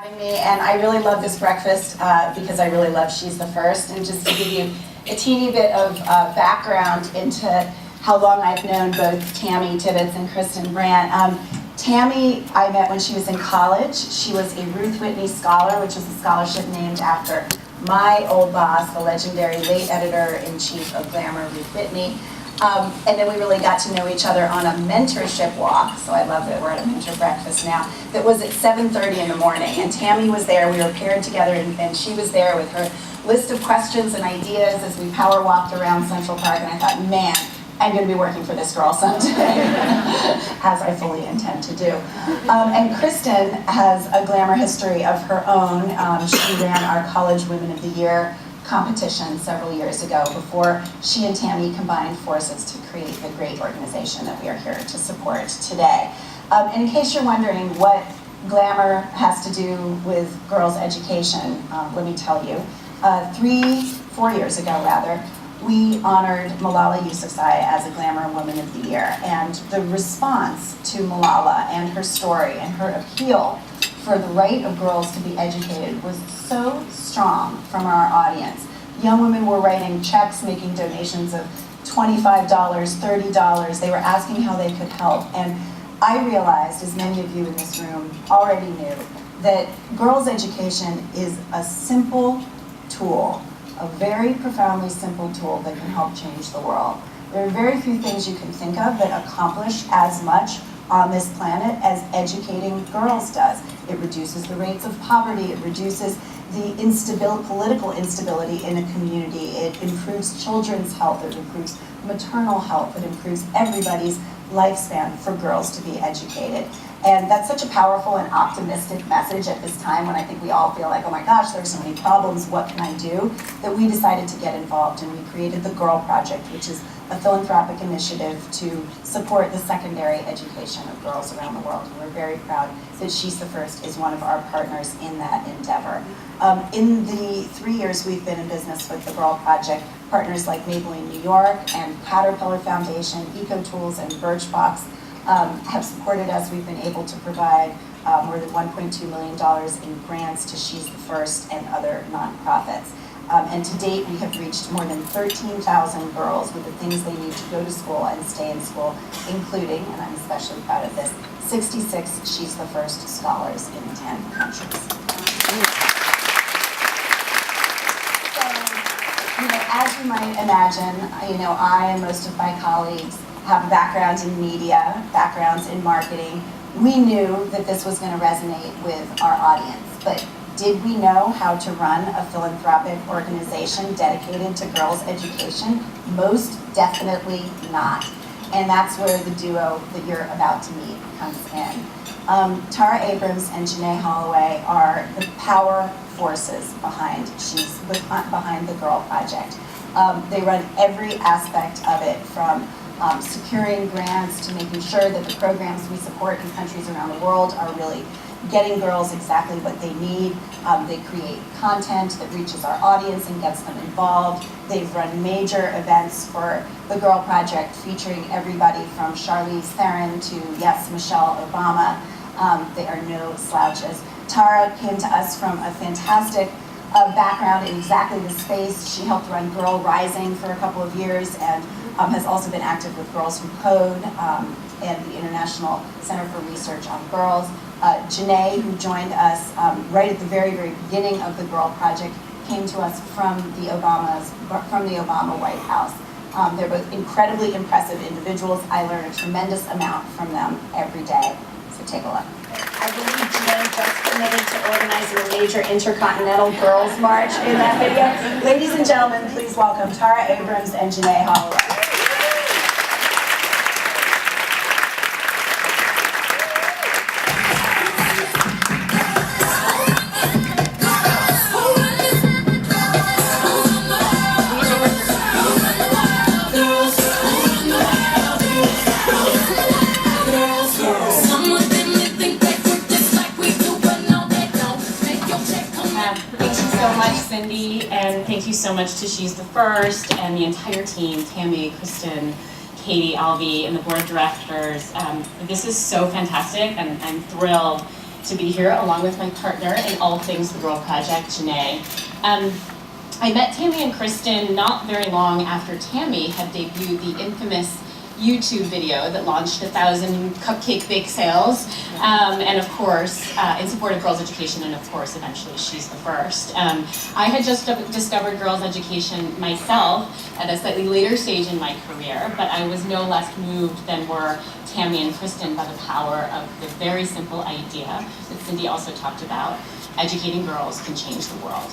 having me, and I really love this breakfast because I really love She's the First. And just to give you a teeny bit of background into how long I've known both Tammy Tibbetts and Kristen Brandt. Tammy I met when she was in college. She was a Ruth Whitney Scholar, which is a scholarship named after my old boss, the legendary late editor-in-chief of Glamour, Ruth Whitney. And then we really got to know each other on a mentorship walk, so I love that we're at a mentor breakfast now, that was at 7:30 in the morning. And Tammy was there, we were paired together, and she was there with her list of questions and ideas as we power walked around Central Park, and I thought, man, I'm going to be working for this girl someday, as I fully intend to do. And Kristen has a Glamour history of her own. She ran our College Women of the Year competition several years ago before she and Tammy combined forces to create the great organization that we are here to support today. And in case you're wondering what Glamour has to do with girls' education, let me tell you. 4 years ago rather, we honored Malala Yousafzai as a Glamour Woman of the Year, and the response to Malala and her story and her appeal for the right of girls to be educated was so strong from our audience. Young women were writing checks, making donations of $25, $30. They were asking how they could help. And I realized, as many of you in this room already knew, that girls' education is a simple tool, a very profoundly simple tool that can help change the world. There are very few things you can think of that accomplish as much on this planet as educating girls does. It reduces the rates of poverty, it reduces the political instability in a community, it improves children's health, it improves maternal health, it improves everybody's lifespan for girls to be educated. And that's such a powerful and optimistic message at this time when I think we all feel like, oh my gosh, there's so many problems, what can I do? That we decided to get involved, and we created the Girl Project, which is a philanthropic initiative to support the secondary education of girls around the world. And we're very proud that She's the First is one of our partners in that endeavor. In the 3 years we've been in business with the Girl Project, partners like Maybelline New York and Caterpillar Foundation, EcoTools, and Birchbox have supported us. We've been able to provide more than $1.2 million in grants to She's the First and other nonprofits. And to date, we have reached more than 13,000 girls with the things they need to go to school and stay in school, including, and I'm especially proud of this, 66 She's the First scholars in 10 countries. So, as you might imagine, I and most of my colleagues have backgrounds in media, backgrounds in marketing. We knew that this was going to resonate with our audience, but did we know how to run a philanthropic organization dedicated to girls' education? Most definitely not. And that's where the duo that you're about to meet comes in. Tara Abrams and Jenae Holloway are the power forces behind the Girl Project. They run every aspect of it, from securing grants to making sure that the programs we support in countries around the world are really getting girls exactly what they need. They create content that reaches our audience and gets them involved. They've run major events for the Girl Project featuring everybody from Charlize Theron to, yes, Michelle Obama. They are no slouches. Tara came to us from a fantastic background in exactly this space. She helped run Girl Rising for a couple of years and has also been active with Girls Who Code and the International Center for Research on Girls. Jenae, who joined us right at the very, very beginning of the Girl Project, came to us from the Obama White House. They're both incredibly impressive individuals. I learn a tremendous amount from them every day. So take a look. I believe Jenae just committed to organizing a major intercontinental girls march in that video. Ladies and gentlemen, please welcome Tara Abrams and Jenae Holloway. Cindi, and thank you so much to She's the First and the entire team, Tammy, Kristen, Katie, Alvi, and the board of directors. This is so fantastic, and I'm thrilled to be here along with my partner in all things the Girl Project, Jenae. I met Tammy and Kristen not very long after Tammy had debuted the infamous YouTube video that launched 1,000 cupcake bake sales, and of course, in support of girls' education, and of course, eventually, She's the First. I had just discovered girls' education myself at a slightly later stage in my career, but I was no less moved than were Tammy and Kristen by the power of the very simple idea that Cindi also talked about: educating girls can change the world.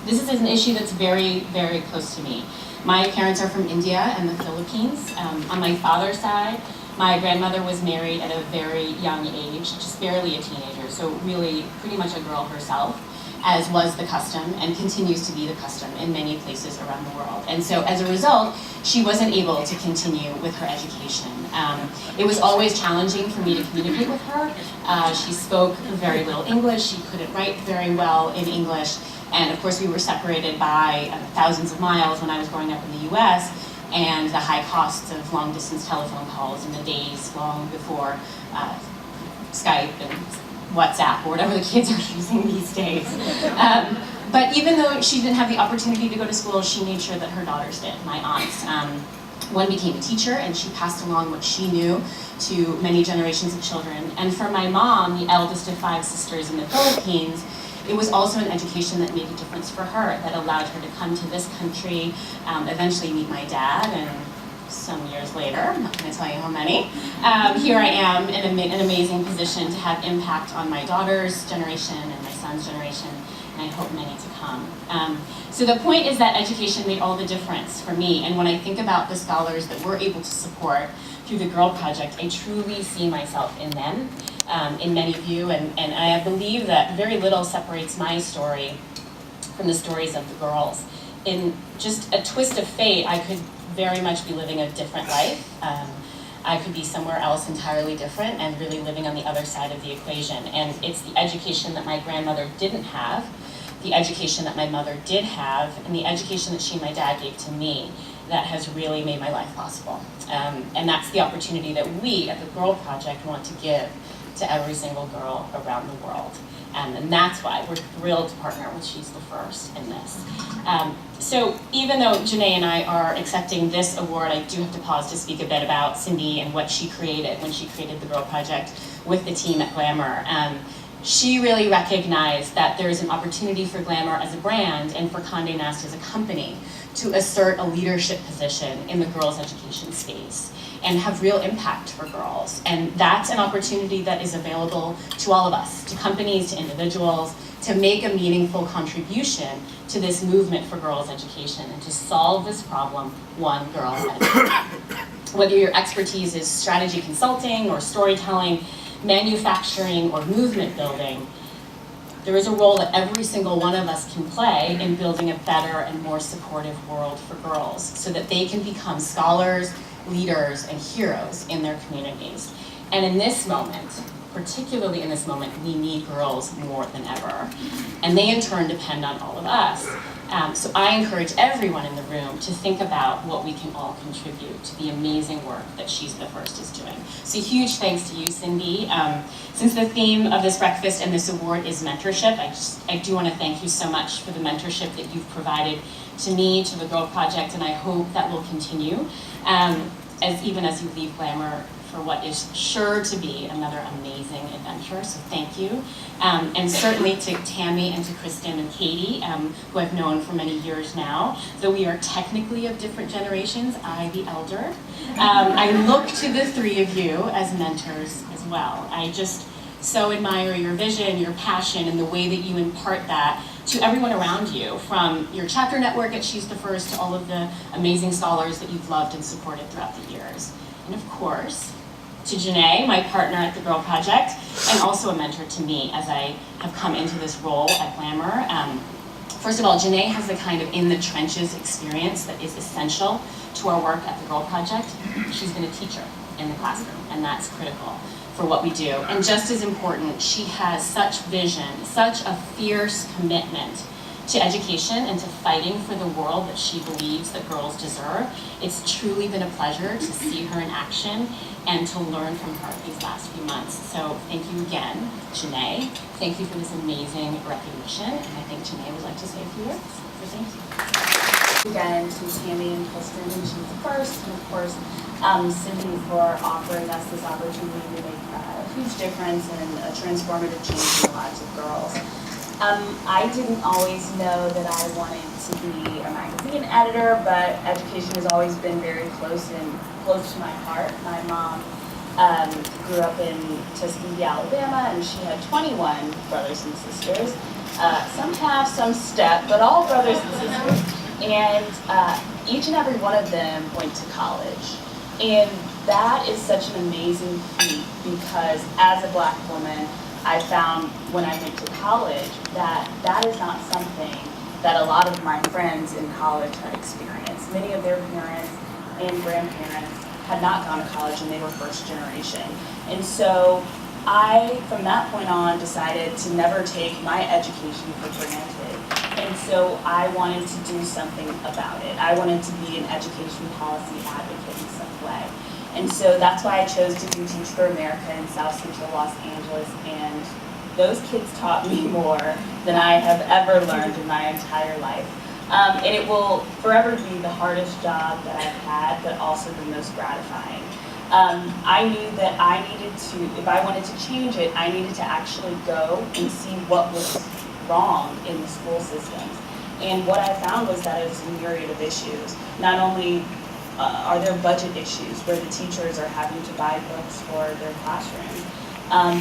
This is an issue that's very, very close to me. My parents are from India and the Philippines. On my father's side, my grandmother was married at a very young age, just barely a teenager, so really pretty much a girl herself, as was the custom and continues to be the custom in many places around the world. And so as a result, she wasn't able to continue with her education. It was always challenging for me to communicate with her. She spoke very little English, she couldn't write very well in English, and of course we were separated by thousands of miles when I was growing up in the US, and the high costs of long distance telephone calls in the days long before Skype and WhatsApp or whatever the kids are using these days. But even though she didn't have the opportunity to go to school, she made sure that her daughters did, my aunts. One became a teacher, and she passed along what she knew to many generations of children. And for my mom, the eldest of 5 sisters in the Philippines, it was also an education that made a difference for her, that allowed her to come to this country, eventually meet my dad, and some years later, I'm not going to tell you how many, here I am in an amazing position to have impact on my daughter's generation and my son's generation, and I hope many to come. So the point is that education made all the difference for me, and when I think about the scholars that we're able to support through the Girl Project, I truly see myself in them, in many of you, and I believe that very little separates my story from the stories of the girls. In just a twist of fate, I could very much be living a different life. I could be somewhere else entirely different and really living on the other side of the equation. And it's the education that my grandmother didn't have, the education that my mother did have, and the education that she and my dad gave to me that has really made my life possible. And that's the opportunity that we at the Girl Project want to give to every single girl around the world. And that's why we're thrilled to partner with She's the First in this. So even though Jenae and I are accepting this award, I do have to pause to speak a bit about Cindi and what she created when she created the Girl Project with the team at Glamour. She really recognized that there is an opportunity for Glamour as a brand and for Condé Nast as a company to assert a leadership position in the girls' education space and have real impact for girls. And that's an opportunity that is available to all of us, to companies, to individuals, to make a meaningful contribution to this movement for girls' education and to solve this problem one girl at a time. Whether your expertise is strategy consulting or storytelling, manufacturing or movement building, there is a role that every single one of us can play in building a better and more supportive world for girls so that they can become scholars, leaders, and heroes in their communities. And in this moment, particularly in this moment, we need girls more than ever. And they in turn depend on all of us. So I encourage everyone in the room to think about what we can all contribute to the amazing work that She's the First is doing. So huge thanks to you, Cindi. Since the theme of this breakfast and this award is mentorship, I do want to thank you so much for the mentorship that you've provided to me, to the Girl Project, and I hope that will continue even as you leave Glamour for what is sure to be another amazing adventure, so thank you. And certainly to Tammy and to Kristen and Katie, who I've known for many years now. Though we are technically of different generations, I the elder, I look to the three of you as mentors as well. I just so admire your vision, your passion, and the way that you impart that to everyone around you, from your chapter network at She's the First to all of the amazing scholars that you've loved and supported throughout the years. And of course, to Jenae, my partner at the Girl Project, and also a mentor to me as I have come into this role at Glamour. First of all, Jenae has the kind of in-the-trenches experience that is essential to our work at the Girl Project. She's been a teacher in the classroom, and that's critical for what we do. And just as important, she has such vision, such a fierce commitment to education and to fighting for the world that she believes that girls deserve. It's truly been a pleasure to see her in action and to learn from her these last few months. So thank you again, Jenae. Thank you for this amazing recognition. And I think Jenae would like to say a few words. So thank you. Again, to Tammy and Kristen, and she's the first, and of course, Cindi for offering us this opportunity to make a huge difference and a transformative change in the lives of girls. I didn't always know that I wanted to be a magazine editor, but education has always been very close to my heart. My mom grew up in Tuskegee, Alabama, and she had 21 brothers and sisters. Some half, some step, but all brothers and sisters. And each and every one of them went to college. And that is such an amazing feat because as a Black woman, I found when I went to college that that is not something that a lot of my friends in college had experienced. Many of their parents and grandparents had not gone to college and they were first generation. And so I, from that point on, decided to never take my education for granted. And so I wanted to do something about it. I wanted to be an education policy advocate in some way. And so that's why I chose to do Teach for America in South Central Los Angeles, and those kids taught me more than I have ever learned in my entire life. And it will forever be the hardest job that I've had, but also the most gratifying. I knew that I needed to, if I wanted to change it, I needed to actually go and see what was wrong in the school systems. And what I found was that it was a myriad of issues. Not only are there budget issues where the teachers are having to buy books for their classrooms,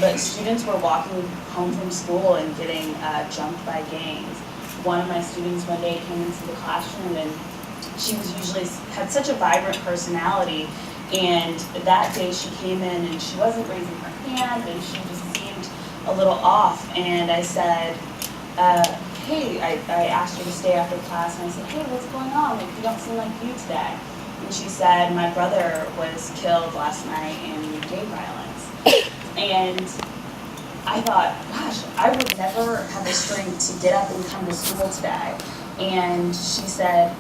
but students were walking home from school and getting jumped by gangs. One of my students one day came into the classroom and she was usually had such a vibrant personality, and that day she came in and she wasn't raising her hand and she just seemed a little off. And I said, hey, I asked her to stay after class, and I said, hey, what's going on? Like, you don't seem like you today. And she said, my brother was killed last night in gang violence. And I thought, gosh, I would never have the strength to get up and come to school today. And she said,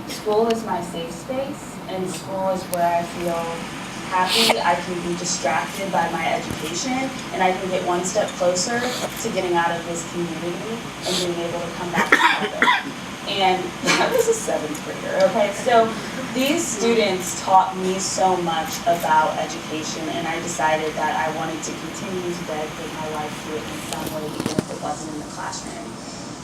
school is my safe space, and school is where I feel happy. I can be distracted by my education, and I can get one step closer to getting out of this community and being able to come back together. And I was a 7th grader, okay? So these students taught me so much about education, and I decided that I wanted to continue to dedicate my life to it in some way, even if it wasn't in the classroom.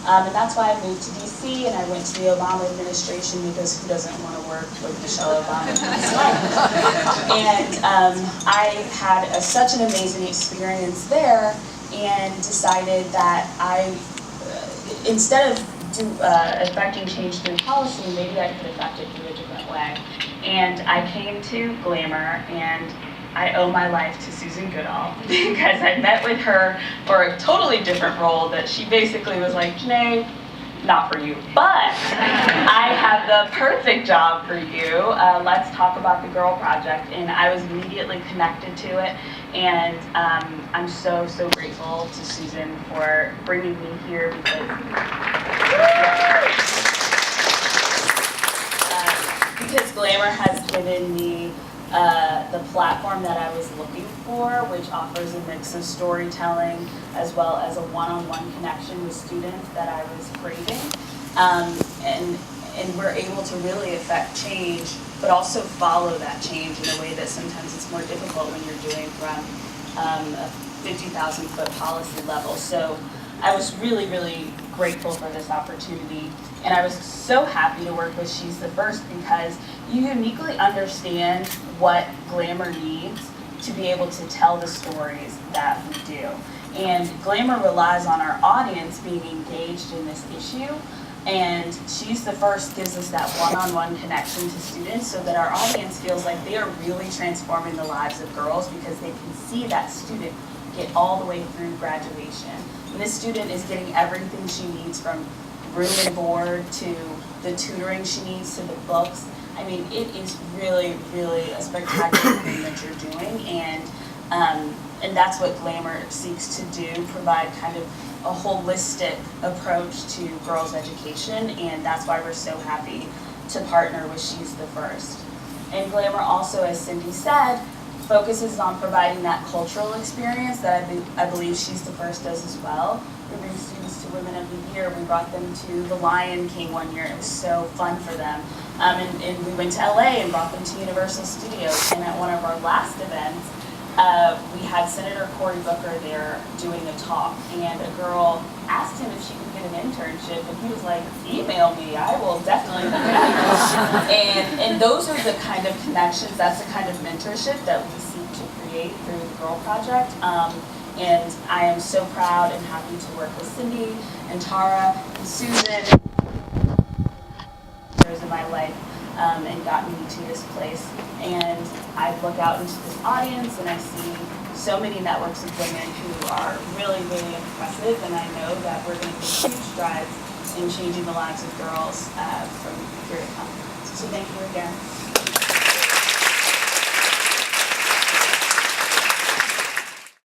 And that's why I moved to DC, and I went to the Obama administration, because who doesn't want to work with Michelle Obama in his life? And I had such an amazing experience there, and decided that I, instead of affecting change through policy, maybe I could affect it through a different way. And I came to Glamour, and I owe my life to Susan Goodall, because I met with her for a totally different role that she basically was like, Jenae, not for you, but I have the perfect job for you. Let's talk about the Girl Project. And I was immediately connected to it. And I'm so, so grateful to Susan for bringing me here, because Glamour has given me the platform that I was looking for, which offers a mix of storytelling as well as a one-on-one connection with students that I was craving. And we're able to really affect change, but also follow that change in a way that sometimes it's more difficult when you're doing from a 50,000-foot policy level. So I was really, really grateful for this opportunity, and I was so happy to work with She's the First, because you uniquely understand what Glamour needs to be able to tell the stories that we do. And Glamour relies on our audience being engaged in this issue, and She's the First gives us that one-on-one connection to students so that our audience feels like they are really transforming the lives of girls, because they can see that student get all the way through graduation. And this student is getting everything she needs, from room and board to the tutoring she needs to the books. I mean, it is really, really a spectacular thing that you're doing, and that's what Glamour seeks to do, provide kind of a holistic approach to girls' education, and that's why we're so happy to partner with She's the First. And Glamour also, as Cindi said, focuses on providing that cultural experience that I believe She's the First does as well. We bring students to Women of the Year. We brought them to the Lion King one year. It was so fun for them. And we went to LA and brought them to Universal Studios. And at one of our last events, we had Senator Cory Booker there doing a talk. And a girl asked him if she could get an internship. And he was like, email me. I will definitely do that. And those are the kind of connections, that's the kind of mentorship that we seek to create through the Girl Project. And I am so proud and happy to work with Cindi and Tara and Susan in my life and got me to this place. And I look out into this audience and I see so many networks of women who are really, really impressive, and I know that we're going to make huge strides in changing the lives of girls from here to come. So thank you again.